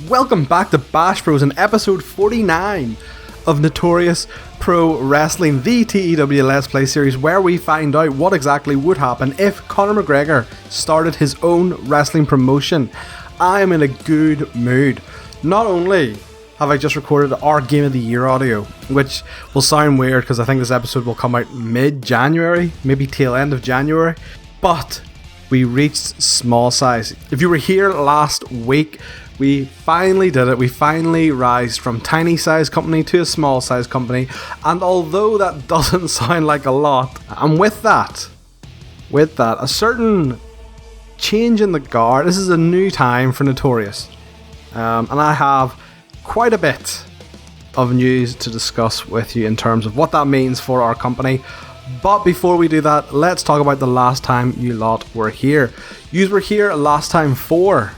Welcome back to Bash Bros in episode 49 of Notorious Pro Wrestling, the TEW Let's Play series, where we find out what exactly would happen if Conor McGregor started his own wrestling promotion. I am in a good mood. Not only have I just recorded our Game of the Year audio, which will sound weird because I think this episode will come out mid-January, maybe tail end of January, but we reached small size. If you were here last week, we finally did it. We finally rise from tiny size company to a small size company. And although that doesn't sound like a lot, and with that, a certain change in the guard. This is a new time for Notorious. And I have quite a bit of news to discuss with you in terms of what that means for our company. But before we do that, let's talk about the last time you lot were here. You were here last time for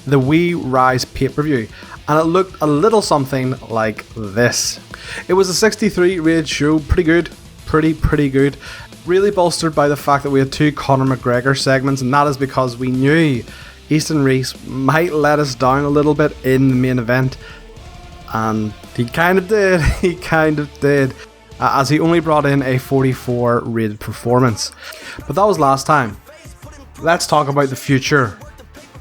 the We Rise PPV, and it looked a little something like this. It was a 63 rated show, pretty good, pretty good. Really bolstered by the fact that we had two Conor McGregor segments, and that is because we knew Easton Reese might let us down a little bit in the main event, and he kind of did, as he only brought in a 44 rated performance. But that was last time. Let's talk about the future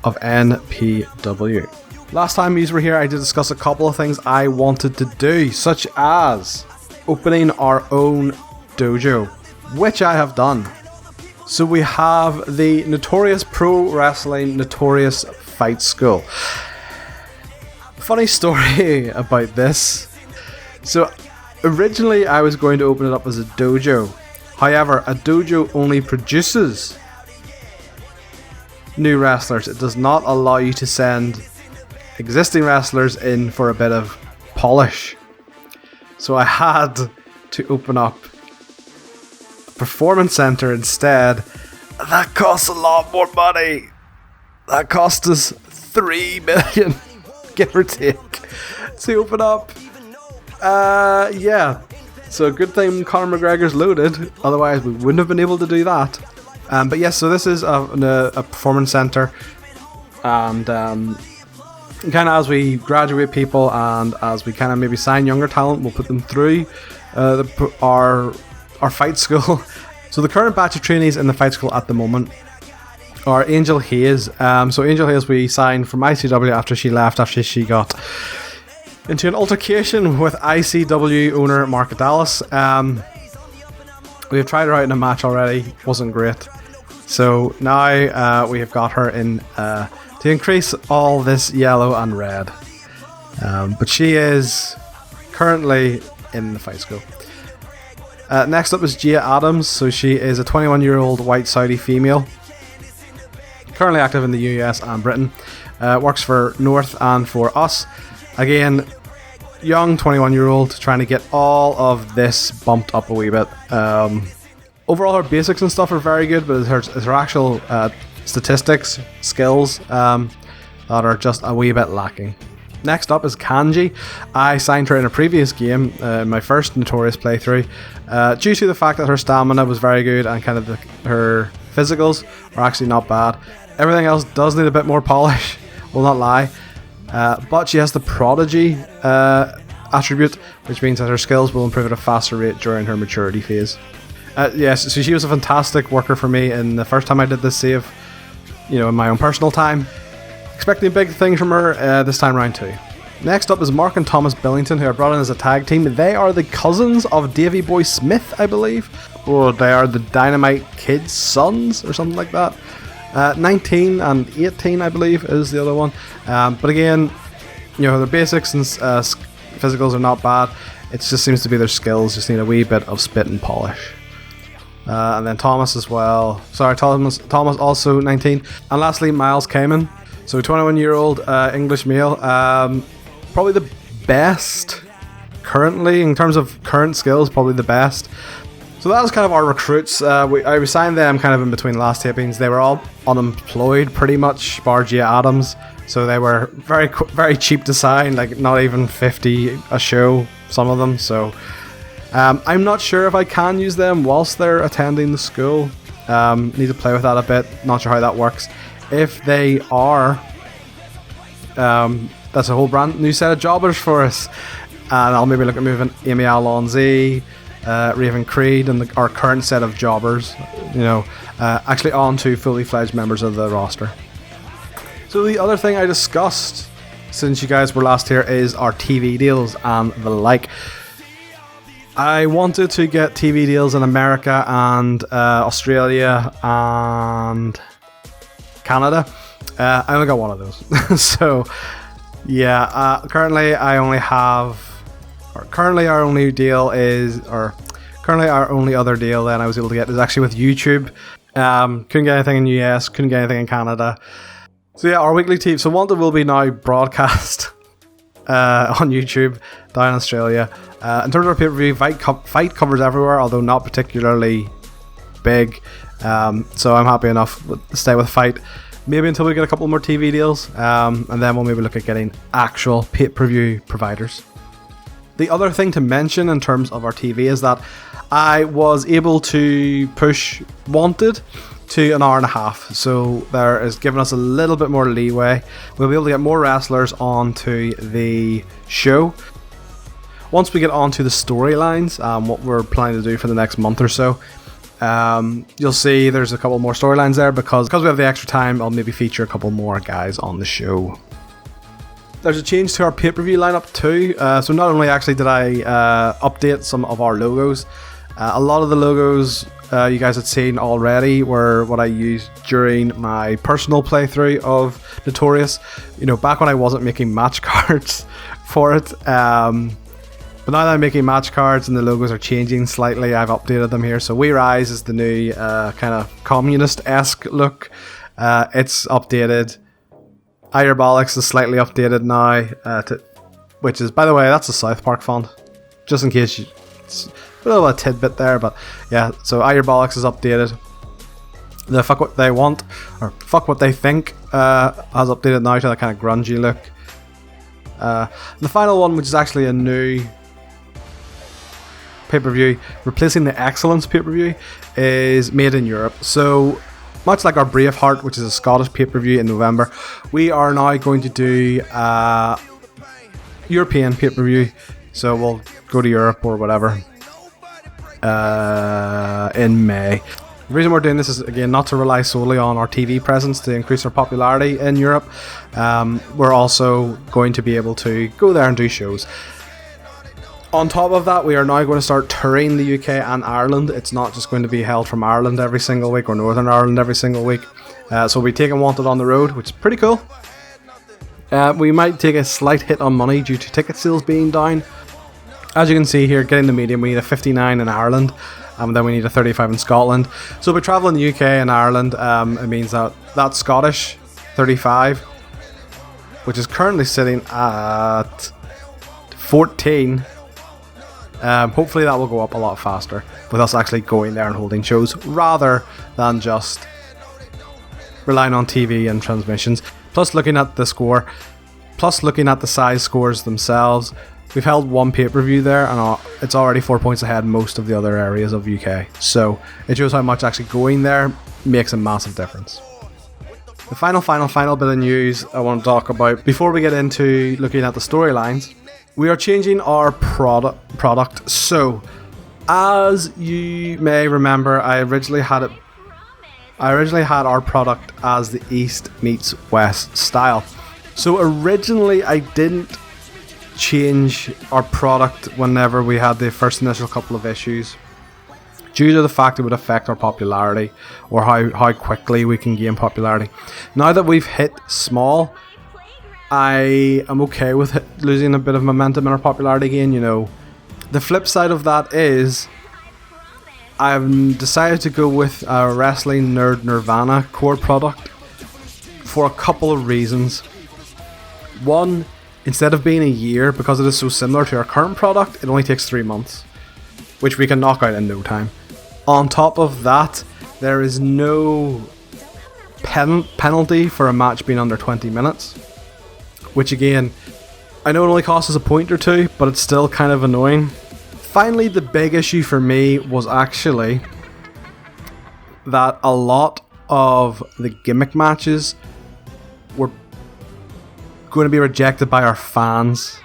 of NPW. Last time you were here, I did discuss a couple of things I wanted to do, such as opening our own dojo, which I have done. So we have the Notorious Pro Wrestling Notorious Fight School. Funny story about this. So originally I was going to open it up as a dojo. However, a dojo only produces new wrestlers. It does not allow you to send existing wrestlers in for a bit of polish. So I had to open up a performance center instead. That costs a lot more money. That cost us 3 million, give or take, to open up. Yeah. So good thing Conor McGregor's loaded, otherwise we wouldn't have been able to do that. But yes, so this is a performance center, and kind of as we graduate people and as we kind of maybe sign younger talent, we'll put them through our fight school. So the current batch of trainees in the fight school at the moment are Angel Hayes. So Angel Hayes we signed from ICW after she got into an altercation with ICW owner Mark Dallas. We have tried her out in a match already, wasn't great. So now we have got her in to increase all this yellow and red. But she is currently in the fight school. Next up is Gia Adams. So she is a 21-year-old white Saudi female, currently active in the US and Britain. Works for North and for us. Again, young 21-year-old trying to get all of this bumped up a wee bit. Overall, her basics and stuff are very good, but her actual statistics, skills that are just a wee bit lacking. Next up is Kanji. I signed her in a previous game, my first Notorious playthrough, due to the fact that her stamina was very good and kind of her physicals are actually not bad. Everything else does need a bit more polish, will not lie. But she has the prodigy attribute, which means that her skills will improve at a faster rate during her maturity phase. Yes, so she was a fantastic worker for me in the first time I did this save, in my own personal time. Expecting big things from her this time round too. Next up is Mark and Thomas Billington, who I brought in as a tag team. They are the cousins of Davey Boy Smith, I believe. Or they are the Dynamite Kid's sons, or something like that. 19 and 18, I believe, is the other one. But again, their basics and physicals are not bad. It just seems to be their skills just need a wee bit of spit and polish. And then Thomas as well. Sorry, Thomas also 19. And lastly, Miles Kamen. So 21-year-old English male. Probably the best currently, in terms of current skills, probably the best. So that was kind of our recruits. I signed them kind of in between last tapings. They were all unemployed pretty much, bar Gia Adams. So they were very cheap to sign, like not even 50 a show, some of them. So I'm not sure if I can use them whilst they're attending the school. Need to play with that a bit. Not sure how that works. If they are, that's a whole brand new set of jobbers for us. And I'll maybe look at moving Amy Alonzi, Raven Creed, and our current set of jobbers, actually on to fully fledged members of the roster. So the other thing I discussed since you guys were last here is our TV deals and the like. I wanted to get TV deals in America and Australia and Canada. I only got one of those. So yeah, currently our only other deal then I was able to get is actually with YouTube. Couldn't get anything in the US, couldn't get anything in Canada. So yeah, our weekly TV. So Wanted will be now broadcast on YouTube down in Australia. In terms of our pay-per-view, fight covers everywhere, although not particularly big. So I'm happy enough to stay with fight. Maybe until we get a couple more TV deals, and then we'll maybe look at getting actual pay-per-view providers. The other thing to mention in terms of our TV is that I was able to push Wanted to an hour and a half, so there is giving us a little bit more leeway. We'll be able to get more wrestlers onto the show. Once we get onto the storylines, what we're planning to do for the next month or so, you'll see there's a couple more storylines there because we have the extra time. I'll maybe feature a couple more guys on the show. There's a change to our pay-per-view lineup too. So not only actually did I update some of our logos, a lot of the logos you guys had seen already were what I used during my personal playthrough of Notorious. Back when I wasn't making match cards for it. But now that I'm making match cards and the logos are changing slightly, I've updated them here. So We Rise is the new kind of communist-esque look. It's updated. Irobolics is slightly updated now, which is, by the way, that's a South Park font. Just in case it's a little tidbit there, but yeah. So Irobolics is updated. The fuck what they want, or fuck what they think, has updated now to that kind of grungy look. The final one, which is actually a new pay-per-view, replacing the Excellence pay-per-view, is made in Europe. So much like our Braveheart, which is a Scottish pay-per-view in November, we are now going to do a European pay-per-view. So we'll go to Europe or whatever in May. The reason we're doing this is, again, not to rely solely on our TV presence to increase our popularity in Europe. We're also going to be able to go there and do shows. On top of that, we are now going to start touring the UK and Ireland. It's not just going to be held from Ireland every single week or Northern Ireland every single week. So we'll be taking Wanted on the road, which is pretty cool. We might take a slight hit on money due to ticket sales being down. As you can see here, getting the medium, we need a 59 in Ireland, and then we need a 35 in Scotland. So by travelling the UK and Ireland, it means that Scottish 35, which is currently sitting at 14. Hopefully that will go up a lot faster with us actually going there and holding shows rather than just relying on TV and transmissions. Plus looking at the score, plus looking at the size scores themselves, we've held one pay-per-view there and it's already 4 points ahead most of the other areas of UK. So it shows how much actually going there makes a massive difference. The final bit of news I want to talk about before we get into looking at the storylines. We are changing our product. So, as you may remember, I originally had our product as the East meets West style. So originally I didn't change our product whenever we had the first initial couple of issues, due to the fact it would affect our popularity or how quickly we can gain popularity. Now that we've hit small, I am okay with losing a bit of momentum in our popularity gain. The flip side of that is I've decided to go with a Wrestling Nerd Nirvana core product for a couple of reasons. One instead of being a year, because it is so similar to our current product, it only takes 3 months, which we can knock out in no time. On top of that, there is no penalty for a match being under 20 minutes, which again, I know it only costs us a point or two, but it's still kind of annoying. Finally, the big issue for me was actually that a lot of the gimmick matches were going to be rejected by our fans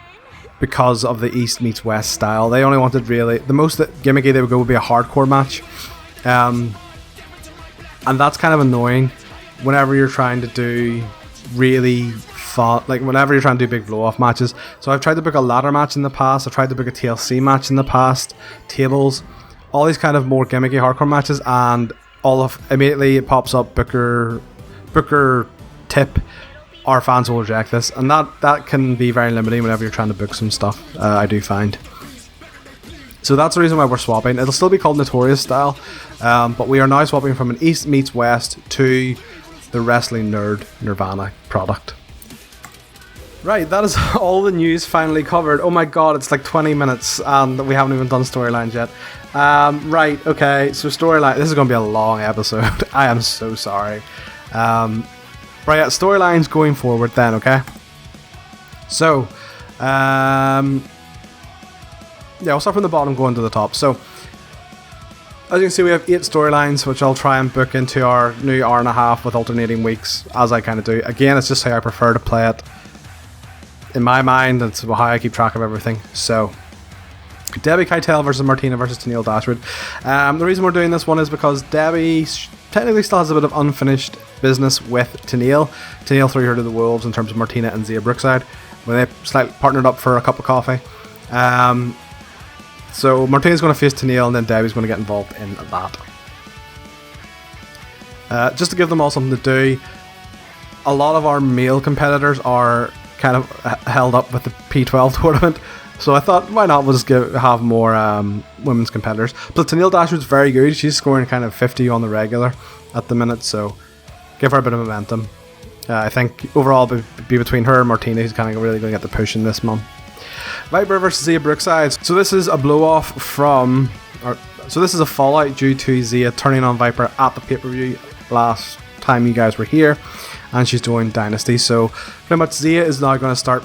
because of the East meets West style. They only wanted really, the most gimmicky they would go would be a hardcore match. And that's kind of annoying whenever you're trying to do really fun, like whenever you're trying to do big blow off matches. So I've tried to book a ladder match in the past, I've tried to book a TLC match in the past, tables, all these kind of more gimmicky hardcore matches, and immediately it pops up Booker tip, our fans will reject this, and that can be very limiting whenever you're trying to book some stuff, I do find. So that's the reason why we're swapping. It'll still be called Notorious style, but we are now swapping from an East meets West to the Wrestling Nerd Nirvana product. Right, that is all the news finally covered. Oh my god, it's like 20 minutes and we haven't even done storylines yet. Right, okay, so storyline. This is going to be a long episode. I am so sorry. Right, yeah, storylines going forward then, okay? So, yeah, we'll start from the bottom going to the top. So, as you can see, we have 8 storylines, which I'll try and book into our new hour and a half with alternating weeks, as I kind of do. Again, it's just how I prefer to play it. In my mind, that's how I keep track of everything. So, Debbie Keitel versus Martina versus Daniel Dashwood. The reason we're doing this one is because Debbie technically still has a bit of unfinished business with Daniel. Daniel threw her to the wolves in terms of Martina and Gia Brookside when they slightly partnered up for a cup of coffee. So Martina's going to face Daniel, and then Debbie's going to get involved in that. Just to give them all something to do, a lot of our male competitors are kind of held up with the P12 tournament, so I thought, why not, we'll just have more women's competitors. But Daniel Dashwood's very good. She's scoring kind of 50 on the regular at the minute, so give her a bit of momentum. I think overall it'll be between her and Martina who's kind of really going to get the push in this month. Viper versus Zia Brookside. So this is a blow-off from... So this is a fallout due to Zia turning on Viper at the pay-per-view last time you guys were here, and she's doing Dynasty. So pretty much Zia is now going to start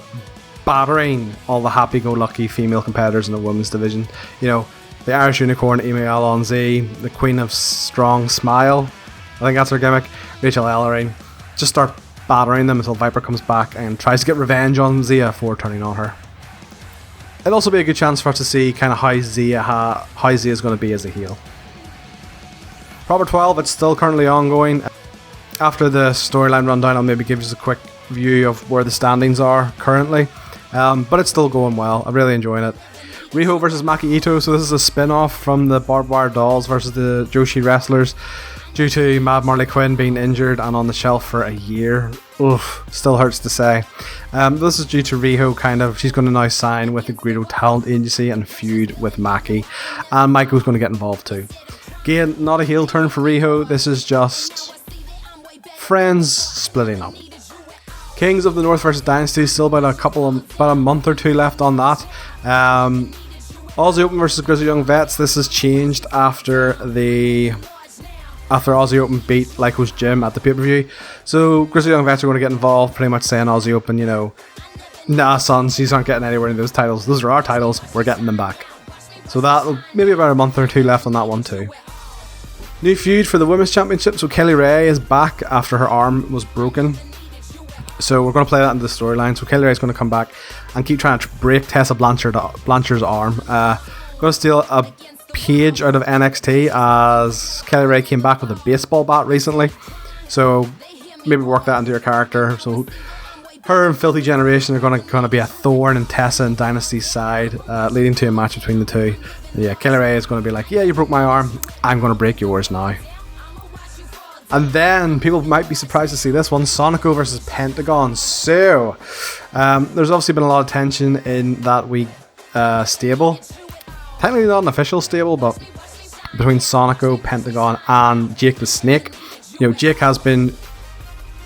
battering all the happy-go-lucky female competitors in the women's division. You know, the Irish Unicorn, Email on Z, the Queen of Strong Smile, I think that's her gimmick, Rachel Ellering. Just start battering them until Viper comes back and tries to get revenge on Zia for turning on her. It'll also be a good chance for us to see kind of how Zia is going to be as a heel. Proper 12, it's still currently ongoing. After the storyline rundown, I'll maybe give you a quick view of where the standings are currently. But it's still going well. I'm really enjoying it. Riho versus Maki Ito. So this is a spin-off from the Barbed Wire Dolls versus the Joshi Wrestlers, due to Mad Marley Quinn being injured and on the shelf for a year. Oof, still hurts to say. This is due to Riho she's going to now sign with the Greedo Talent Agency and feud with Maki. And Maiko's going to get involved too. Again, not a heel turn for Riho. This is just friends splitting up. Kings of the North versus Dynasty, still about a month or two left on that. Aussie Open versus Grizzly Young Vets. This has changed after Aussie Open beat Lyco's Gym at the pay-per-view. So Grizzly Young Vets are going to get involved, pretty much saying Aussie Open, nah sons, you aren't getting anywhere in those titles. Those are our titles, we're getting them back. So that'll maybe about a month or two left on that one too. New feud for the Women's Championship. So Kelly Ray is back after her arm was broken. So we're going to play that into the storyline. So Kelly Ray is going to come back and keep trying to break Tessa Blanchard's arm. Going to steal a page out of NXT as Kelly Ray came back with a baseball bat recently. So maybe work that into your character. So her and Filthy Generation are going to be a thorn in Tessa and Dynasty's side, leading to a match between the two. Yeah, Kelly Ray is going to be like, yeah, you broke my arm, I'm going to break yours now. And then people might be surprised to see this one, Sonico versus Pentagon. So there's obviously been a lot of tension in that week stable. Technically not an official stable, but between Sonico, Pentagon and Jake the Snake. Jake has been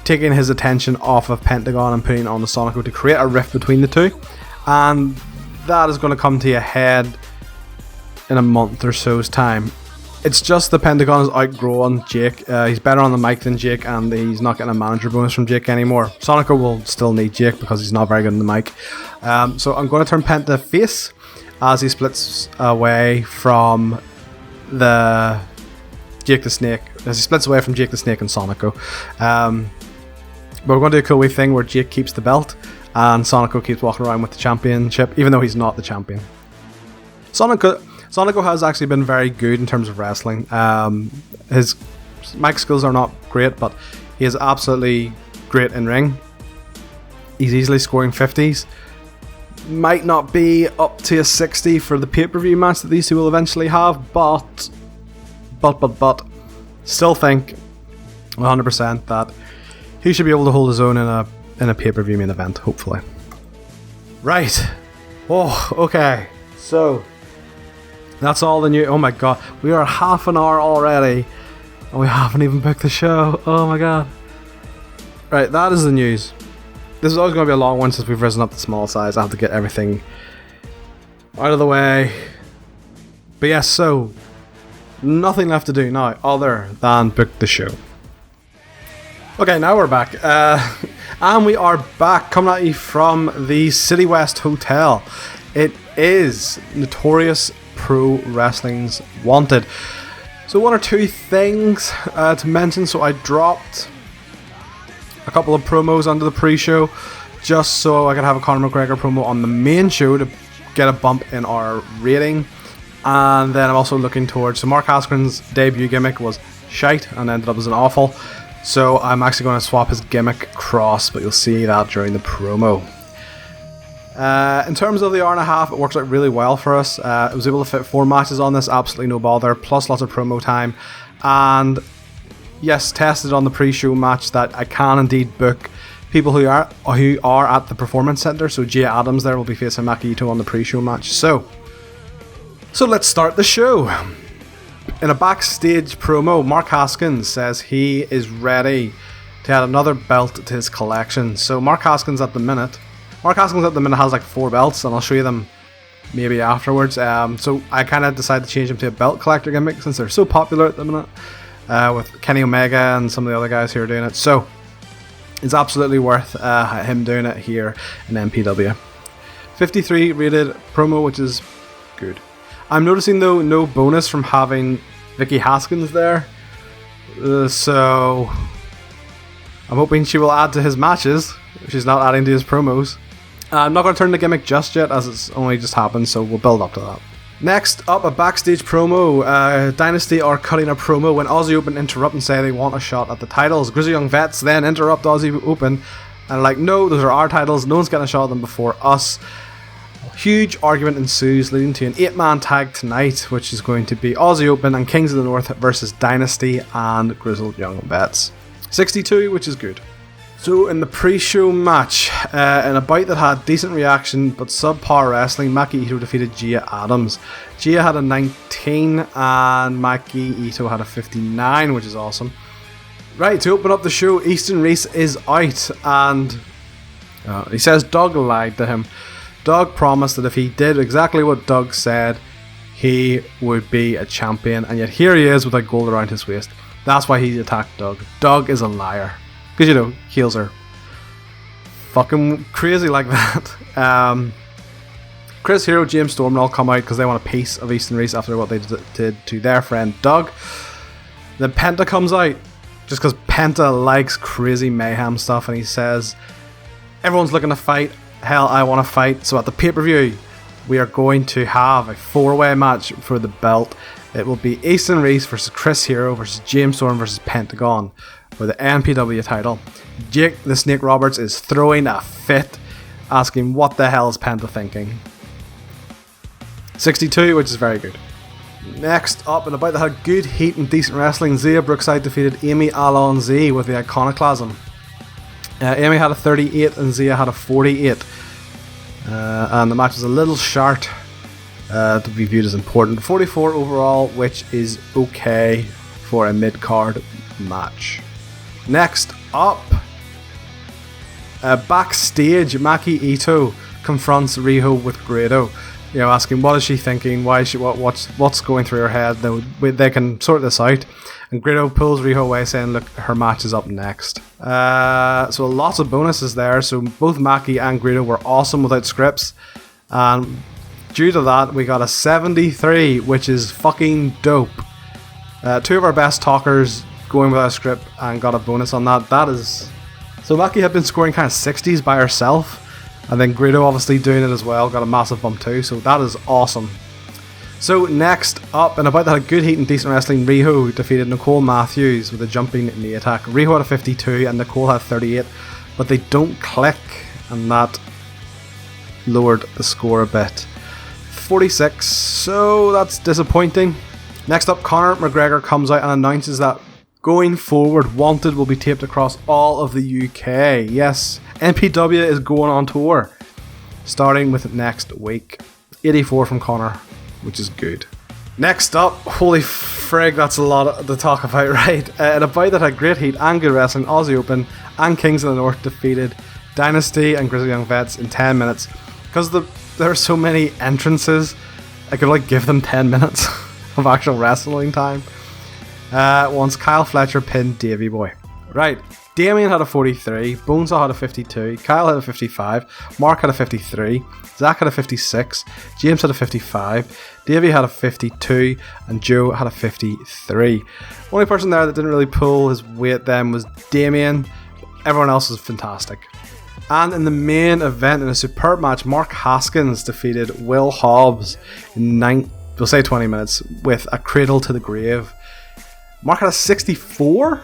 taking his attention off of Pentagon and putting it on the Sonico to create a rift between the two, and that is going to come to a head in a month or so's time. It's just the Pentagon is outgrowing Jake. He's better on the mic than Jake, and he's not getting a manager bonus from Jake anymore. Sonico will still need Jake because he's not very good on the mic. So I'm going to turn Penta face as he splits away from the Jake the Snake. As he splits away from Jake the Snake and Sonico. But we're going to do a cool wee thing where Jake keeps the belt and Sonico keeps walking around with the championship, even though he's not the champion. Sonico has actually been very good in terms of wrestling. His mic skills are not great, but he is absolutely great in ring. He's easily scoring 50s. Might not be up to a 60 for the pay-per-view match that these two will eventually have, but still think 100% that he should be able to hold his own in a pay-per-view main event, hopefully. Right. Oh, okay. So that's all the new. Oh my god, we are half an hour already, and we haven't even booked the show. Oh my god. Right, that is the news. This is always going to be a long one since we've risen up to small size. I have to get everything out of the way. But yes, so nothing left to do now other than book the show. Okay, now we're back. And we are back coming at you from the City West Hotel. It is Notorious Pro Wrestling's Wanted. So one or two things to mention. So I dropped a couple of promos under the pre-show just so I could have a Conor McGregor promo on the main show to get a bump in our rating. And then I'm also looking towards, so Mark Haskins' debut gimmick was shite and ended up as an awful, so I'm actually going to swap his gimmick across, but you'll see that during the promo. In terms of the hour and a half, it works out really well for us. I was able to fit 4 matches on this, absolutely no bother, plus lots of promo time. And yes, tested on the pre-show match that I can indeed book people who are at the Performance Center. So Gia Adams there will be facing Keitel on the pre-show match. So let's start the show. In a backstage promo, Mark Haskins says he is ready to add another belt to his collection. So Mark Haskins at the minute has like 4 belts, and I'll show you them maybe afterwards. So I kind of decided to change him to a belt collector gimmick since they're so popular at the minute, with Kenny Omega and some of the other guys who are doing it. So it's absolutely worth him doing it here in MPW. 53 rated promo, which is good. I'm noticing though no bonus from having Vicky Haskins there, so I'm hoping she will add to his matches. She's not adding to his promos. I'm not going to turn the gimmick just yet, as it's only just happened, so we'll build up to that. Next up, a backstage promo. Dynasty are cutting a promo when Aussie Open interrupt and say they want a shot at the titles. Grizzly Young Vets then interrupt Aussie Open and are like, no, those are our titles, no one's getting a shot at them before us. Huge argument ensues, leading to an 8-man tag tonight, which is going to be Aussie Open and Kings of the North versus Dynasty and Grizzled Young Vets. 62, which is good. So in the pre-show match, in a bout that had decent reaction but subpar wrestling, Maki Ito defeated Gia Adams. Gia had a 19 and Maki Ito had a 59, which is awesome. Right, to open up the show, Easton Reese is out, and he says Doug lied to him. Doug promised that if he did exactly what Doug said, he would be a champion, and yet here he is with a gold around his waist. That's why he attacked Doug. Doug is a liar. Because, you know, heels are fucking crazy like that. Chris Hero, James Storm all come out because they want a piece of Easton Reese after what they did to their friend Doug. Then Penta comes out just because Penta likes crazy mayhem stuff, and he says, everyone's looking to fight. Hell, I want to fight. So at the pay-per-view, we are going to have a 4-way match for the belt. It will be Easton Reese versus Chris Hero versus James Storm versus Pentagon for the NPW title. Jake the Snake Roberts is throwing a fit, asking what the hell is Penta thinking. 62, which is very good. Next up, and about that had good heat and decent wrestling, Zia Brookside defeated Amy Alonzi with the Iconoclasm. Amy had a 38 and Zia had a 48. And the match was a little short to be viewed as important. 44 overall, which is okay for a mid-card match. Next up, Backstage, Maki Ito confronts Riho with Grado, asking what is she thinking, why is she, what's going through her head. They can sort this out, and Grado pulls Riho away, saying, look, her match is up next. So lots of bonuses there. So both Maki and Grado were awesome without scripts, and due to that we got a 73, which is fucking dope. Two of our best talkers going without a script and got a bonus on that. So Maki had been scoring kind of 60s by herself, and then Grado obviously doing it as well, got a massive bump too, so that is awesome. So next up, and about that, a good heat and decent wrestling, Riho defeated Nicole Matthews with a jumping knee attack. Riho had a 52 and Nicole had 38, but they don't click, and that lowered the score a bit. 46, so that's disappointing. Next up, Conor McGregor comes out and announces that going forward, Wanted will be taped across all of the UK. Yes, NPW is going on tour, starting with next week. 84 from Conor, which is good. Next up, holy frig, that's a lot to talk about, right? In a bout that had great heat and good wrestling, Aussie Open and Kings of the North defeated Dynasty and Grizzly Young Vets in 10 minutes. Because there are so many entrances, I could give them 10 minutes of actual wrestling time. Once Kyle Fletcher pinned Davey Boy. Right, Damien had a 43, Bonesaw had a 52, Kyle had a 55, Mark had a 53, Zach had a 56, James had a 55, Davey had a 52, and Joe had a 53. Only person there that didn't really pull his weight then was Damien. Everyone else was fantastic. And in the main event, in a superb match, Mark Haskins defeated Will Hobbs in 20 minutes with a cradle to the grave. Mark had a 64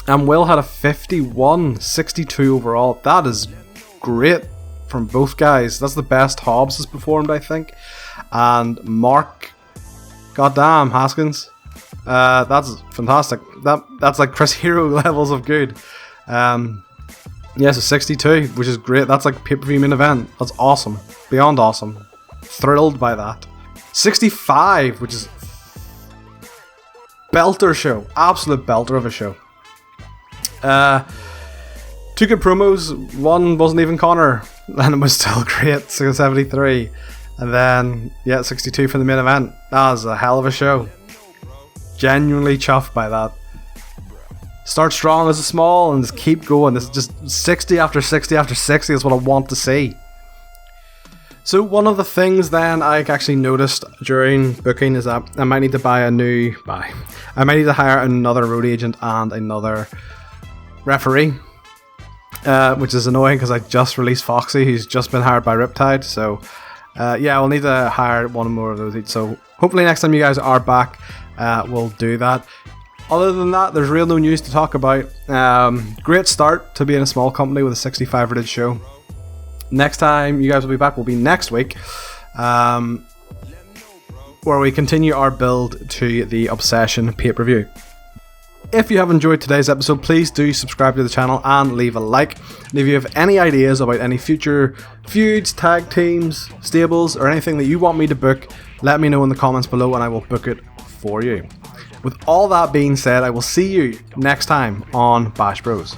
and Will had a 51, 62 overall. That is great from both guys. That's the best Hobbs has performed, I think. And Mark, goddamn, Haskins, that's fantastic. That's like Chris Hero levels of good. So 62, which is great. That's like pay-per-view main event. That's awesome, beyond awesome. Thrilled by that. 65, which is belter show, absolute belter of a show. Two good promos. One wasn't even Conor, and it was still great. 73, and then 62 for the main event. That was a hell of a show. Genuinely chuffed by that. Start strong as a small and just keep going. This is just 60 after 60 after 60 is what I want to see. So one of the things then I actually noticed during booking is that I might need to I might need to hire another road agent and another referee, which is annoying because I just released Foxy, who's just been hired by Riptide. So we'll need to hire one more of those. So hopefully next time you guys are back, we'll do that. Other than that, there's no news to talk about. Great start to being a small company with a 65 rated show. Next time you guys will be back will be next week, where we continue our build to the Obsession pay-per-view. If you have enjoyed today's episode, please do subscribe to the channel and leave a like. And if you have any ideas about any future feuds, tag teams, stables, or anything that you want me to book, let me know in the comments below and I will book it for you. With all that being said, I will see you next time on Bash Bros.